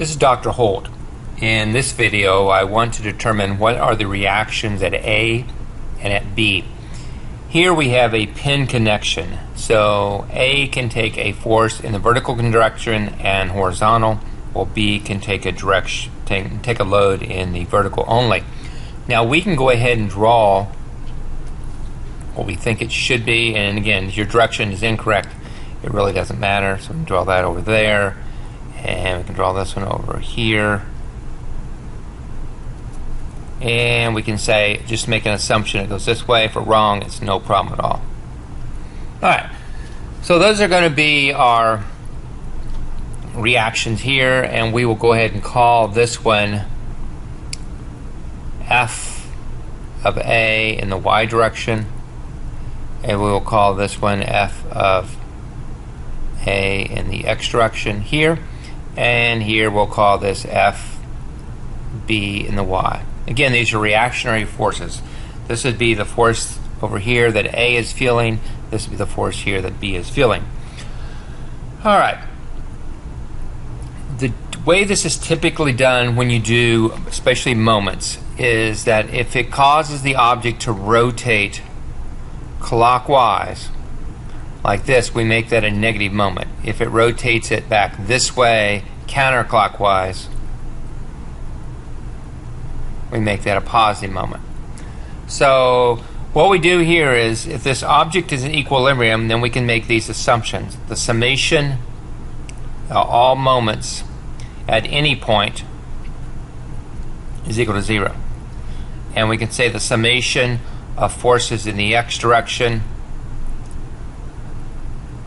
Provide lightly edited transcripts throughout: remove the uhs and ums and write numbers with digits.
This is Dr. Holt. In this video, I want to determine what are the reactions at A and at B. Here we have a pin connection. So A can take a force in the vertical direction and horizontal, while B can take a load in the vertical only. Now we can go ahead and draw what we think it should be, and again, if your direction is incorrect, it really doesn't matter. So we can draw that over there, and we can draw this one over here, and we can say, just make an assumption it goes this way. If we're wrong, it's no problem at all. Alright, so those are going to be our reactions here, and we will go ahead and call this one F of A in the Y direction, and we will call this one F of A in the X direction here, and here we'll call this F B in the Y. Again, these are reactionary forces. This would be the force over here that A is feeling. This would be the force here that B is feeling. Alright. The way this is typically done when you do, especially moments, is that if it causes the object to rotate clockwise, like this, we make that a negative moment. If it rotates it back this way, counterclockwise, we make that a positive moment. So what we do here is, if this object is in equilibrium, then we can make these assumptions. The summation of all moments at any point is equal to 0. And we can say the summation of forces in the X direction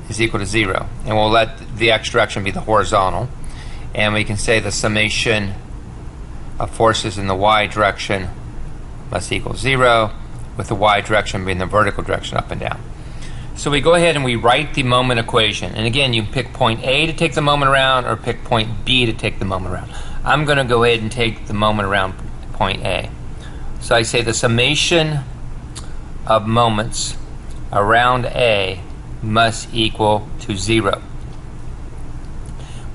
is equal to 0. And we'll let the X direction be the horizontal. And we can say the summation of forces in the Y direction must equal 0, with the Y direction being the vertical direction up and down. So we go ahead and we write the moment equation. And again, you pick point A to take the moment around, or pick point B to take the moment around. I'm going to go ahead and take the moment around point A. So I say the summation of moments around A must equal to 0.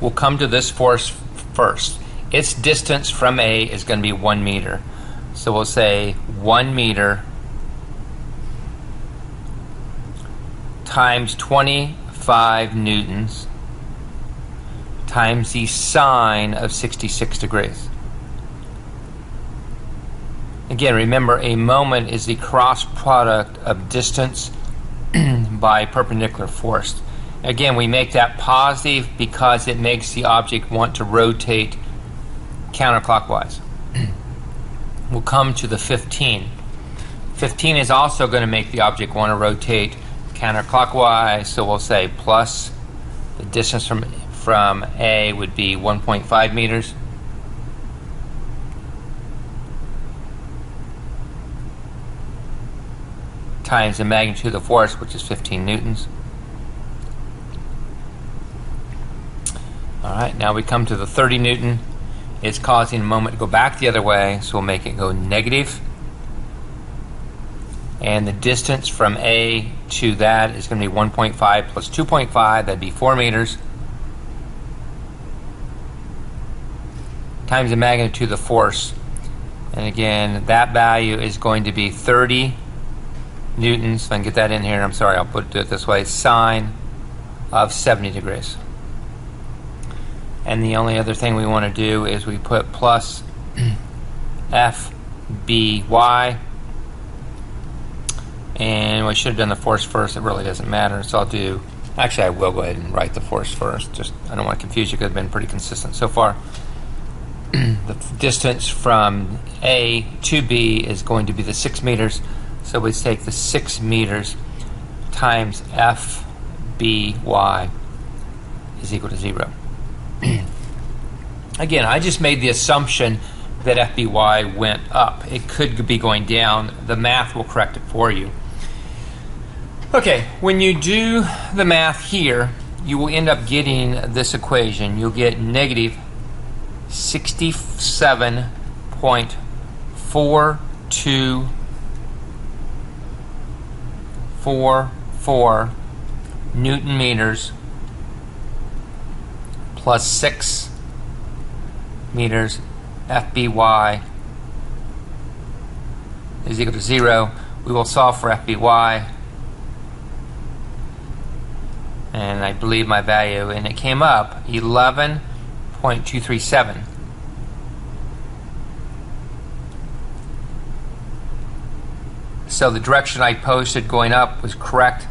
We'll come to this force first. Its distance from A is going to be 1 meter. So we'll say 1 meter times 25 newtons times the sine of 66 degrees. Again, remember, a moment is the cross product of distance by perpendicular force. Again, we make that positive because it makes the object want to rotate counterclockwise. We'll come to the 15. 15 is also going to make the object want to rotate counterclockwise, so we'll say plus the distance from A would be 1.5 meters times the magnitude of the force, which is 15 newtons. Alright, now we come to the 30 newton. It's causing a moment to go back the other way, so we'll make it go negative. And the distance from A to that is going to be 1.5 plus 2.5, that'd be 4 meters, times the magnitude of the force. And again, that value is going to be 30 newtons. If I can get that in here, I'm sorry, I'll do it this way, sine of 70 degrees. And the only other thing we want to do is we put plus FBY. And we should have done the force first. It really doesn't matter. So I'll do, actually I will go ahead and write the force first. Just, I don't want to confuse you because it's been pretty consistent so far. The distance from A to B is going to be the 6 meters. So we take the 6 meters times FBY is equal to 0. Again, I just made the assumption that FBY went up. It could be going down. The math will correct it for you. Okay, when you do the math here, you will end up getting this equation. You'll get negative 67.4244 Newton meters plus 6 meters, FBY is equal to 0. We will solve for FBY, and I believe my value, and it came up 11.237. So the direction I posted going up was correct.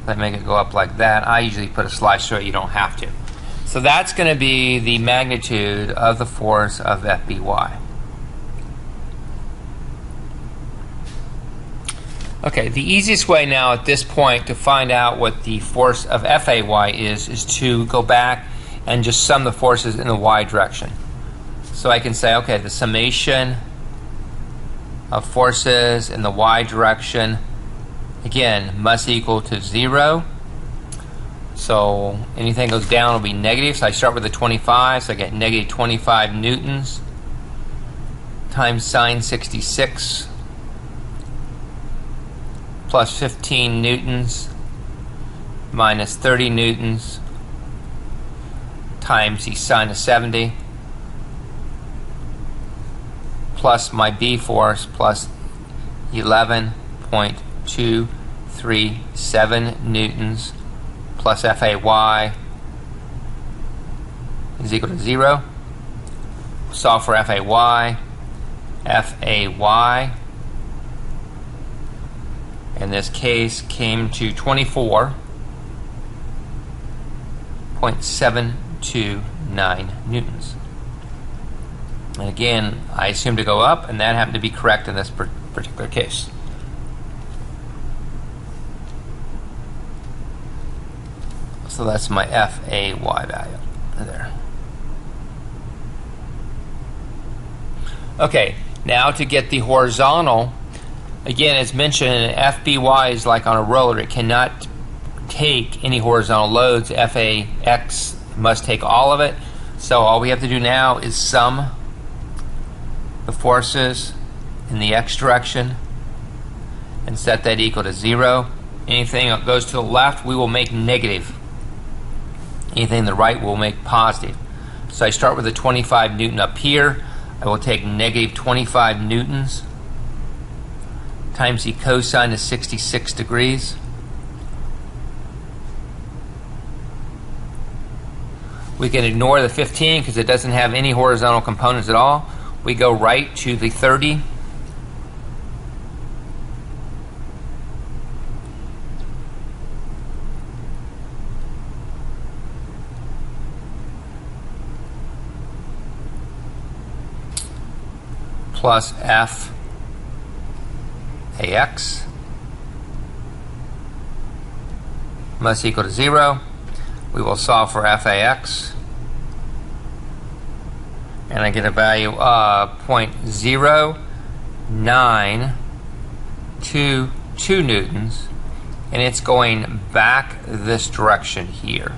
Let me make it go up like that. I usually put a slide so you don't have to. So that's going to be the magnitude of the force of FBY. Okay, the easiest way now at this point to find out what the force of FAY is to go back and just sum the forces in the y direction. So I can say, okay, the summation of forces in the y direction, again, must equal to 0. So anything goes down will be negative. So I start with the 25, so I get negative 25 newtons times sine 66 plus 15 newtons minus 30 newtons times the sine of 70 plus my B force plus 11.237 newtons plus FAY is equal to 0. Solve for FAY. FAY in this case came to 24.729 newtons. And again, I assumed to go up, and that happened to be correct in this particular case. So that's my FAY value there. Okay, now to get the horizontal, again, as mentioned, FBY is like on a roller. It cannot take any horizontal loads. FAX must take all of it. So all we have to do now is sum the forces in the x direction and set that equal to 0. Anything that goes to the left, we will make negative. Anything to the right, we'll make positive. So I start with a 25 Newton up here. I will take negative 25 newtons times the cosine of 66 degrees. We can ignore the 15 because it doesn't have any horizontal components at all. We go right to the 30. Plus FAX must equal to 0. We will solve for FAX, and I get a value of 0.0922 newtons, and it's going back this direction here.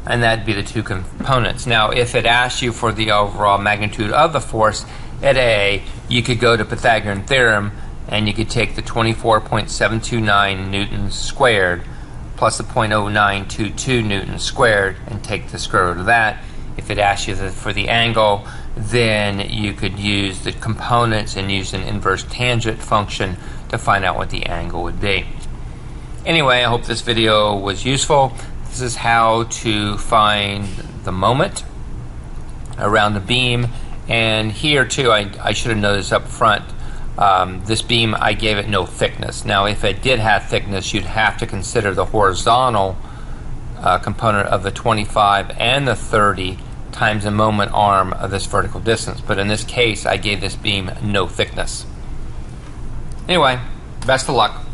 And that'd be the two components. Now, if it asked you for the overall magnitude of the force at A, you could go to Pythagorean theorem and you could take the 24.729 newtons squared plus the 0.0922 newtons squared and take the square root of that. If it asked you for the angle, then you could use the components and use an inverse tangent function to find out what the angle would be. Anyway, I hope this video was useful. This is how to find the moment around the beam. And here too, I should have noticed up front, this beam, I gave it no thickness. Now if it did have thickness, you'd have to consider the horizontal component of the 25 and the 30 times the moment arm of this vertical distance. But in this case, I gave this beam no thickness. Anyway, best of luck.